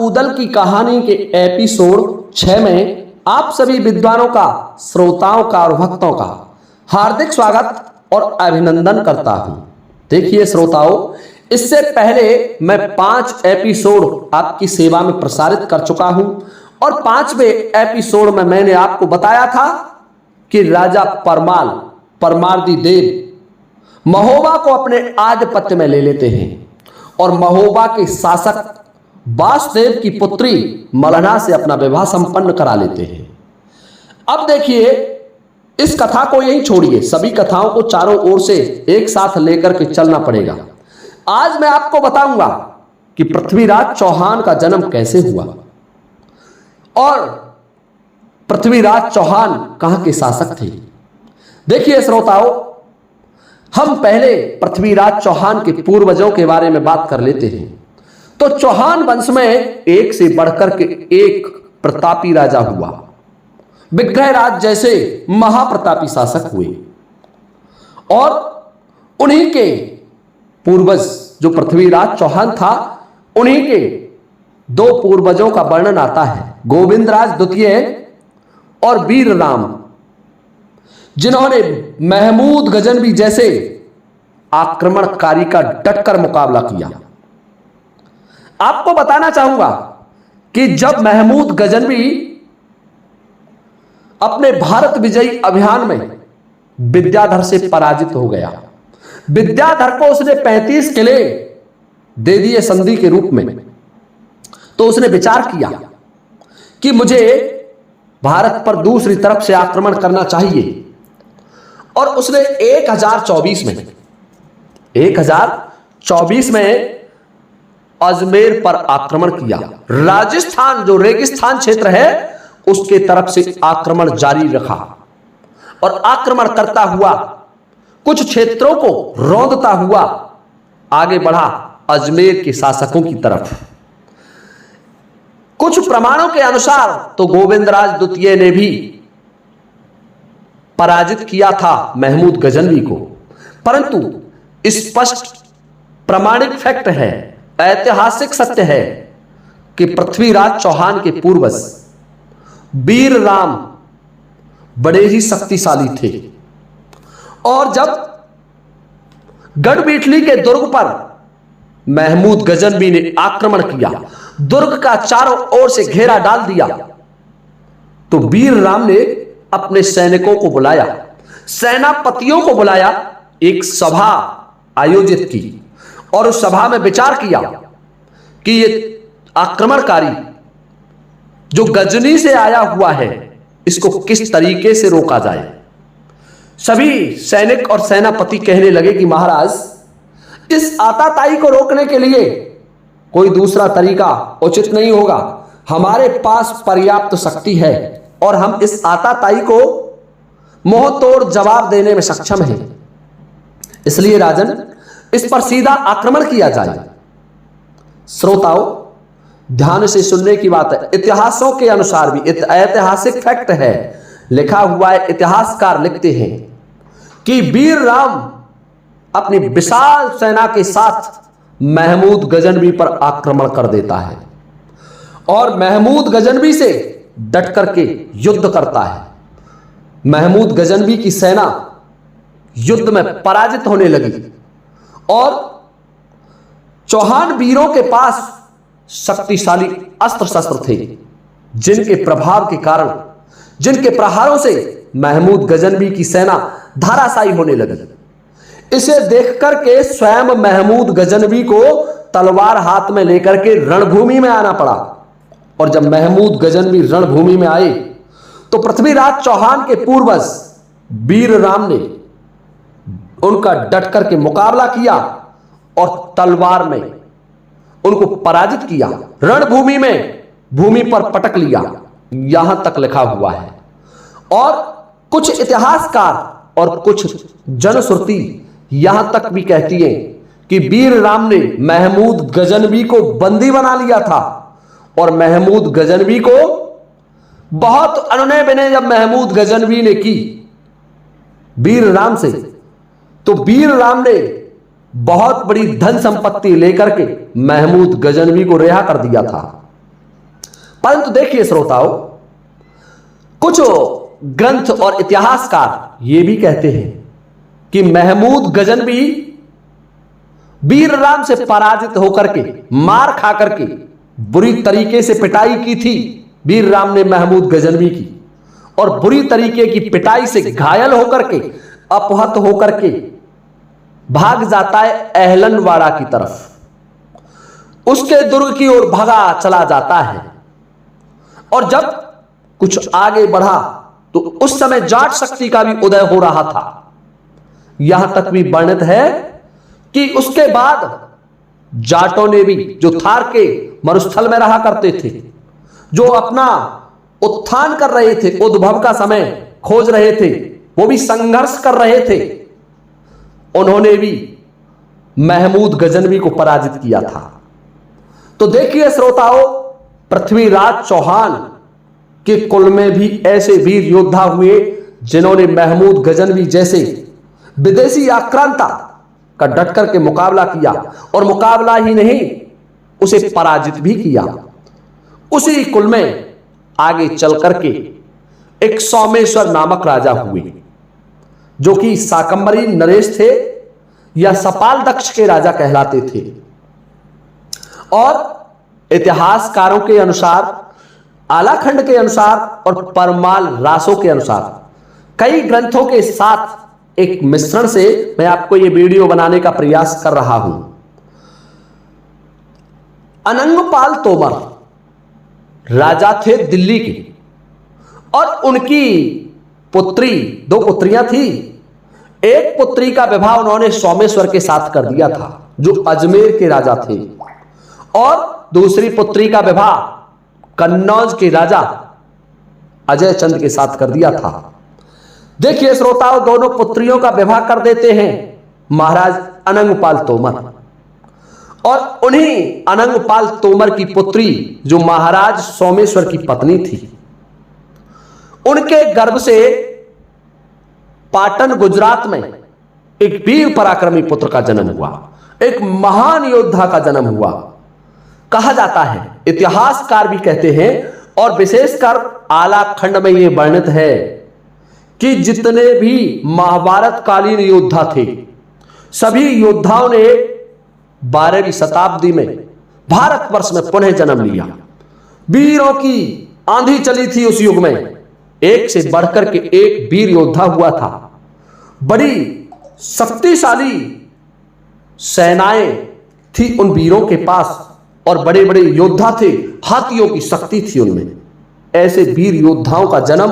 उदल की कहानी के एपिसोड 6 में आप सभी विद्वानों का, श्रोताओं का और भक्तों का हार्दिक स्वागत और अभिनंदन करता हूं। देखिए श्रोताओं, इससे पहले मैं 5 एपिसोड आपकी सेवा में प्रसारित कर चुका हूं और 5वें एपिसोड में मैंने आपको बताया था कि राजा परमाल, परमार्दी देव महोबा को अपने आधिपत्य में ले लेते हैं और महोबा के शासक वासुदेव की पुत्री मलना से अपना विवाह संपन्न करा लेते हैं। अब देखिए, इस कथा को यहीं छोड़िए, सभी कथाओं को चारों ओर से एक साथ लेकर के चलना पड़ेगा। आज मैं आपको बताऊंगा कि पृथ्वीराज चौहान का जन्म कैसे हुआ और पृथ्वीराज चौहान कहां के शासक थे। देखिए श्रोताओं, हम पहले पृथ्वीराज चौहान के पूर्वजों के बारे में बात कर लेते हैं। तो चौहान वंश में एक से बढ़कर के एक प्रतापी राजा हुआ। विग्रहराज जैसे महाप्रतापी शासक हुए और उन्हीं के पूर्वज जो पृथ्वीराज चौहान था, उन्हीं के 2 पूर्वजों का वर्णन आता है, गोविंदराज द्वितीय और वीर राम, जिन्होंने महमूद गजनवी जैसे आक्रमणकारी का डटकर मुकाबला किया। आपको बताना चाहूंगा कि जब महमूद गजनवी अपने भारत विजयी अभियान में विद्याधर से पराजित हो गया, विद्याधर को उसने 35 किले दे दिए संधि के रूप में, तो उसने विचार किया कि मुझे भारत पर दूसरी तरफ से आक्रमण करना चाहिए और उसने 1024 में अजमेर पर आक्रमण किया। राजस्थान जो रेगिस्तान क्षेत्र है उसके तरफ से आक्रमण जारी रखा और आक्रमण करता हुआ कुछ क्षेत्रों को रौंदता हुआ आगे बढ़ा अजमेर के शासकों की तरफ। कुछ प्रमाणों के अनुसार तो गोविंदराज द्वितीय ने भी पराजित किया था महमूद गजनवी को, परंतु स्पष्ट प्रमाणिक फैक्ट है, ऐतिहासिक सत्य है कि पृथ्वीराज चौहान के पूर्वज वीर राम बड़े ही शक्तिशाली थे और जब गढ़बीठली के दुर्ग पर महमूद गजनवी ने आक्रमण किया, दुर्ग का चारों ओर से घेरा डाल दिया, तो वीर राम ने अपने सैनिकों को बुलाया, सेनापतियों को बुलाया, एक सभा आयोजित की और उस सभा में विचार किया कि ये आक्रमणकारी जो गजनी से आया हुआ है इसको किस तरीके से रोका जाए। सभी सैनिक और सेनापति कहने लगे कि महाराज, इस आताताई को रोकने के लिए कोई दूसरा तरीका उचित नहीं होगा, हमारे पास पर्याप्त शक्ति है और हम इस आताताई को मुंह तोड़ जवाब देने में सक्षम हैं, इसलिए राजन इस पर सीधा आक्रमण किया जाए। श्रोताओं, ध्यान से सुनने की बात है, इतिहासों के अनुसार भी ऐतिहासिक फैक्ट है, लिखा हुआ है, इतिहासकार लिखते हैं कि वीर राम अपनी विशाल सेना के साथ महमूद गजनवी पर आक्रमण कर देता है और महमूद गजनवी से डट करके युद्ध करता है। महमूद गजनवी की सेना युद्ध में पराजित होने लगी और चौहान वीरों के पास शक्तिशाली अस्त्र शस्त्र थे, जिनके प्रभाव के कारण, जिनके प्रहारों से महमूद गजनवी की सेना धाराशायी होने लगी। इसे देखकर के स्वयं महमूद गजनवी को तलवार हाथ में लेकर के रणभूमि में आना पड़ा और जब महमूद गजनवी रणभूमि में आए तो पृथ्वीराज चौहान के पूर्वज वीर राम ने उनका डट करके मुकाबला किया और तलवार में उनको पराजित किया, रणभूमि में भूमि पर पटक लिया, यहां तक लिखा हुआ है। और कुछ इतिहासकार और कुछ जनश्रुति यहां तक भी कहती है कि वीर राम ने महमूद गजनवी को बंदी बना लिया था और महमूद गजनवी को बहुत अनुनय विनय जब महमूद गजनवी ने की वीर राम से, तो वीर राम ने बहुत बड़ी धन संपत्ति लेकर के महमूद गजनवी को रिहा कर दिया था। परंतु देखिए श्रोताओं, कुछ ग्रंथ और इतिहासकार ये भी कहते हैं कि महमूद गजनवी वीर राम से पराजित होकर के, मार खा करके, बुरी तरीके से पिटाई की थी वीर राम ने महमूद गजनवी की, और बुरी तरीके की पिटाई से घायल होकर के, अपहत होकर के भाग जाता है अहलनवाड़ा की तरफ, उसके दुर्ग की ओर भागा चला जाता है। और जब कुछ आगे बढ़ा तो उस समय जाट शक्ति का भी उदय हो रहा था। यहां तक भी वर्णित है कि उसके बाद जाटों ने भी, जो थार के मरुस्थल में रहा करते थे, जो अपना उत्थान कर रहे थे, उद्भव का समय खोज रहे थे, वो भी संघर्ष कर रहे थे, उन्होंने भी महमूद गजनवी को पराजित किया था। तो देखिए श्रोताओं, पृथ्वीराज चौहान के कुल में भी ऐसे वीर योद्धा हुए जिन्होंने महमूद गजनवी जैसे विदेशी आक्रांता का डट करके मुकाबला किया, और मुकाबला ही नहीं, उसे पराजित भी किया। उसी कुल में आगे चल करके एक सोमेश्वर नामक राजा हुए, जो कि शाकंभरी नरेश थे या सपाल दक्ष के राजा कहलाते थे। और इतिहासकारों के अनुसार, आलाखंड के अनुसार और परमाल रासों के अनुसार, कई ग्रंथों के साथ एक मिश्रण से मैं आपको यह वीडियो बनाने का प्रयास कर रहा हूं। अनंगपाल तोमर राजा थे दिल्ली के, और उनकी पुत्री, 2 पुत्रियां थी। एक पुत्री का विवाह उन्होंने सोमेश्वर के साथ कर दिया था, जो अजमेर के राजा थे, और दूसरी पुत्री का विवाह कन्नौज के राजा अजय चंद के साथ कर दिया था। देखिए श्रोताओं, दोनों पुत्रियों का विवाह कर देते हैं महाराज अनंगपाल तोमर, और उन्हीं अनंगपाल तोमर की पुत्री, जो महाराज सोमेश्वर की पत्नी थी, उनके गर्भ से पाटन गुजरात में एक वीर पराक्रमी पुत्र का जन्म हुआ, एक महान योद्धा का जन्म हुआ। कहा जाता है, इतिहासकार भी कहते हैं, और विशेषकर आलाखंड में यह वर्णित है कि जितने भी महाभारत कालीन योद्धा थे, सभी योद्धाओं ने 12वीं शताब्दी में भारतवर्ष में पुनः जन्म लिया। वीरों की आंधी चली थी उस युग में, एक से बढ़कर के एक वीर योद्धा हुआ था। बड़ी शक्तिशाली सेनाएं थी उन वीरों के पास, और बड़े बड़े योद्धा थे, हाथियों की शक्ति थी उनमें। ऐसे वीर योद्धाओं का जन्म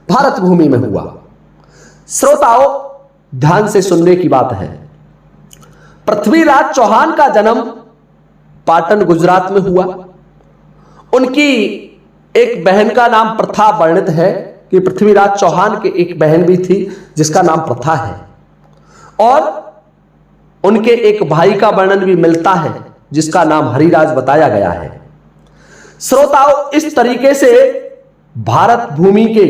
भारत भूमि में हुआ। श्रोताओं, ध्यान से सुनने की बात है, पृथ्वीराज चौहान का जन्म पाटन गुजरात में हुआ। उनकी एक बहन का नाम प्रथा वर्णित है कि पृथ्वीराज चौहान की एक बहन भी थी जिसका नाम प्रथा है, और उनके एक भाई का वर्णन भी मिलता है जिसका नाम हरिराज बताया गया है। श्रोताओं, इस तरीके से भारत भूमि के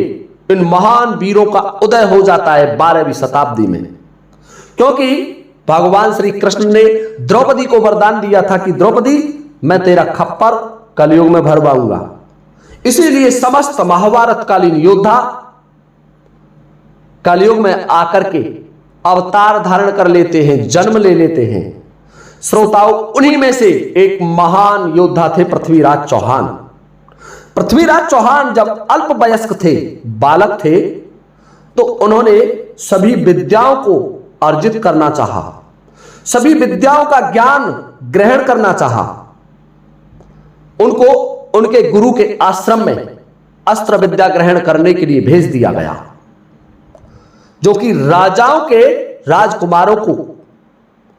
इन महान वीरों का उदय हो जाता है 12वीं शताब्दी में, क्योंकि भगवान श्री कृष्ण ने द्रौपदी को वरदान दिया था कि द्रौपदी, मैं तेरा खप्पर कलयुग में भरवाऊंगा। इसीलिए समस्त महाभारत कालीन योद्धा कलयुग में आकर के अवतार धारण कर लेते हैं, जन्म ले लेते हैं। श्रोताओं, उन्हीं में से एक महान योद्धा थे पृथ्वीराज चौहान। पृथ्वीराज चौहान जब अल्प वयस्क थे, बालक थे, तो उन्होंने सभी विद्याओं को अर्जित करना चाहा, सभी विद्याओं का ज्ञान ग्रहण करना चाहा। उनको उनके गुरु के आश्रम में अस्त्र विद्या ग्रहण करने के लिए भेज दिया गया, जो कि राजाओं के राजकुमारों को,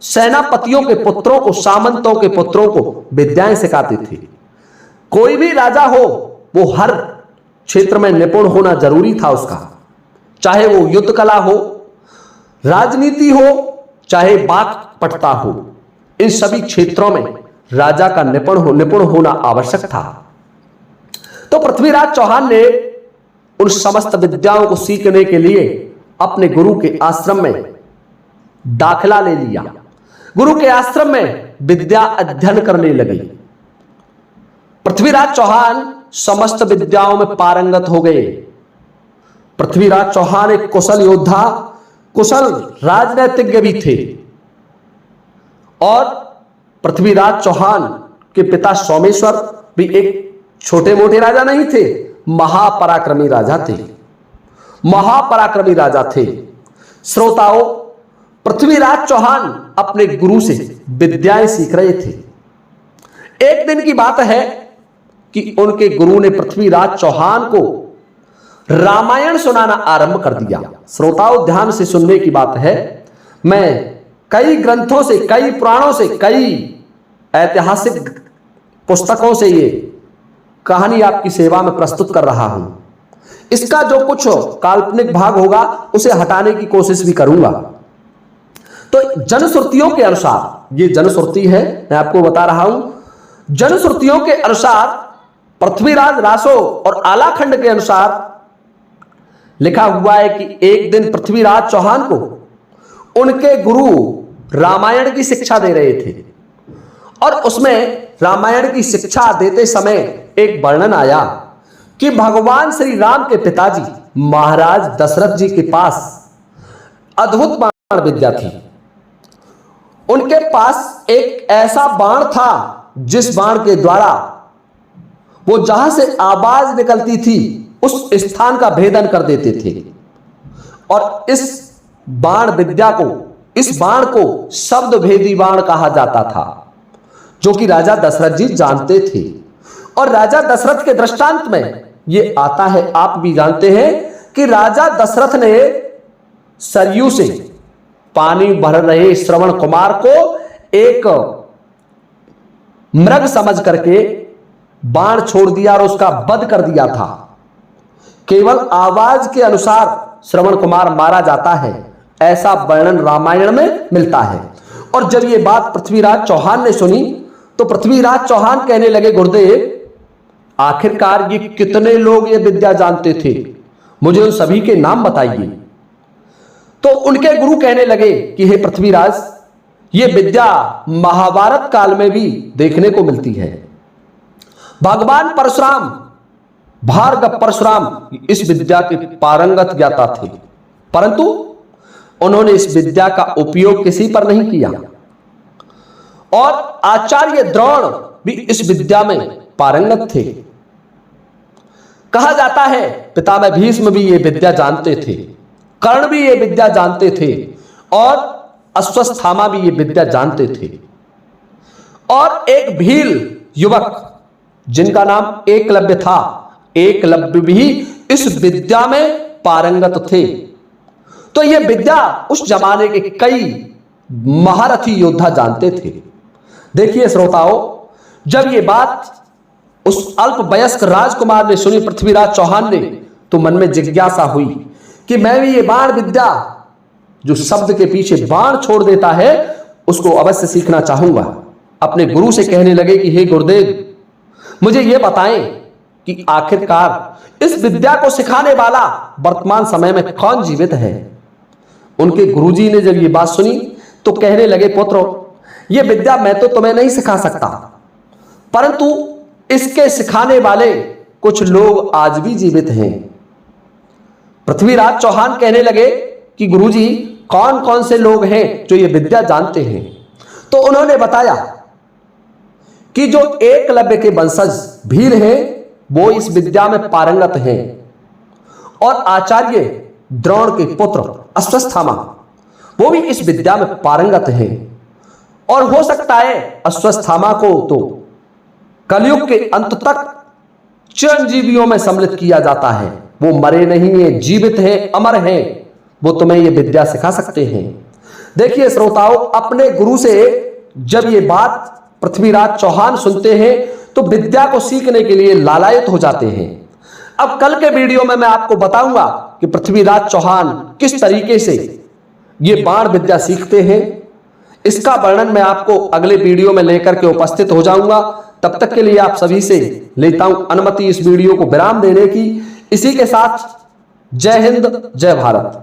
सेनापतियों के पुत्रों को, सामंतों के पुत्रों को विद्याएं सिखाते थे। कोई भी राजा हो, वो हर क्षेत्र में निपुण होना जरूरी था उसका, चाहे वो युद्ध कला हो, राजनीति हो, चाहे वाक पटता हो। इन सभी क्षेत्रों में राजा का निपुण होना आवश्यक था। तो पृथ्वीराज चौहान ने उन समस्त विद्याओं को सीखने के लिए अपने गुरु के आश्रम में दाखिला ले लिया। गुरु के आश्रम में विद्या अध्ययन करने लगे। पृथ्वीराज चौहान समस्त विद्याओं में पारंगत हो गए। पृथ्वीराज चौहान एक कुशल योद्धा, कुशल राजनीतिज्ञ भी थे और पृथ्वीराज चौहान के पिता सोमेश्वर भी एक छोटे मोटे राजा नहीं थे, महापराक्रमी राजा थे, महापराक्रमी राजा थे। श्रोताओं, पृथ्वीराज चौहान अपने गुरु से विद्याएं सीख रहे थे। एक दिन की बात है कि उनके गुरु ने पृथ्वीराज चौहान को रामायण सुनाना आरंभ कर दिया। श्रोताओं, ध्यान से सुनने की बात है। मैं कई ग्रंथों से, कई पुराणों से, कई ऐतिहासिक पुस्तकों से ये कहानी आपकी सेवा में प्रस्तुत कर रहा हूं। इसका जो कुछ काल्पनिक भाग होगा उसे हटाने की कोशिश भी करूंगा। तो जनश्रुतियों के अनुसार, ये जनश्रुति है, मैं आपको बता रहा हूं, जनश्रुतियों के अनुसार पृथ्वीराज रासो और आलाखंड के अनुसार लिखा हुआ है कि एक दिन पृथ्वीराज चौहान को उनके गुरु रामायण की शिक्षा दे रहे थे और उसमें रामायण की शिक्षा देते समय एक वर्णन आया कि भगवान श्री राम के पिताजी महाराज दशरथ जी के पास अद्भुत बाण विद्या थी। उनके पास एक ऐसा बाण था जिस बाण के द्वारा वो जहां से आवाज निकलती थी उस स्थान का भेदन कर देते थे और इस बाण विद्या को, इस बाण को शब्द भेदी बाण कहा जाता था, जो कि राजा दशरथ जी जानते थे। और राजा दशरथ के दृष्टांत में यह आता है, आप भी जानते हैं कि राजा दशरथ ने सरयू से पानी भर रहे श्रवण कुमार को एक मृग समझ करके बाण छोड़ दिया और उसका वध कर दिया था। केवल आवाज के अनुसार श्रवण कुमार मारा जाता है, ऐसा वर्णन रामायण में मिलता है। और जब यह बात पृथ्वीराज चौहान ने सुनी तो पृथ्वीराज चौहान कहने लगे, गुरुदेव, आखिरकार ये कितने लोग ये विद्या जानते थे, मुझे उन सभी के नाम बताइए। तो उनके गुरु कहने लगे कि हे पृथ्वीराज, ये विद्या महाभारत काल में भी देखने को मिलती है। भगवान परशुराम, भार्गव परशुराम इस विद्या के पारंगत ज्ञाता थे, परंतु उन्होंने इस विद्या का उपयोग किसी पर नहीं किया। और आचार्य द्रोण भी इस विद्या में पारंगत थे। कहा जाता है पितामह भीष्म भी ये विद्या जानते थे, कर्ण भी ये विद्या जानते थे और अश्वत्थामा भी ये विद्या जानते थे। और एक भील युवक जिनका नाम एकलव्य था, एकलव्य भी इस विद्या में पारंगत थे। तो यह विद्या उस जमाने के कई महारथी योद्धा जानते थे। देखिए श्रोताओं, जब यह बात उस अल्प वयस्क राजकुमार ने सुनी, पृथ्वीराज चौहान ने, तो मन में जिज्ञासा हुई कि मैं भी ये बाण विद्या, जो शब्द के पीछे बाण छोड़ देता है, उसको अवश्य सीखना चाहूंगा। अपने गुरु से कहने लगे कि हे गुरुदेव, मुझे यह बताएं कि आखिरकार इस विद्या को सिखाने वाला वर्तमान समय में कौन जीवित है। उनके गुरुजी ने जब ये बात सुनी तो कहने लगे, पुत्र, यह विद्या मैं तो तुम्हें नहीं सिखा सकता, परंतु इसके सिखाने वाले कुछ लोग आज भी जीवित हैं। पृथ्वीराज चौहान कहने लगे कि गुरुजी, कौन कौन से लोग हैं जो ये विद्या जानते हैं। तो उन्होंने बताया कि जो एकलव्य के वंशज भील हैं वो इस विद्या में पारंगत हैं और आचार्य द्रोण के पुत्र अश्वत्थामा वो भी इस विद्या में पारंगत हैं। और हो सकता है अश्वत्थामा को तो कलयुग के अंत तक चिरंजीवियों में सम्मिलित किया जाता है। वो मरे नहीं है, जीवित है, अमर है, वो तुम्हें ये विद्या सिखा सकते हैं। देखिए श्रोताओं, अपने गुरु से जब ये बात पृथ्वीराज चौहान सुनते हैं तो विद्या को सीखने के लिए लालायित हो जाते हैं। अब कल के वीडियो में मैं आपको बताऊंगा कि पृथ्वीराज चौहान किस तरीके से ये बाण विद्या सीखते हैं। इसका वर्णन मैं आपको अगले वीडियो में लेकर के उपस्थित हो जाऊंगा। तब तक के लिए आप सभी से लेता हूं अनुमति इस वीडियो को विराम देने की। इसी के साथ जय हिंद, जय भारत।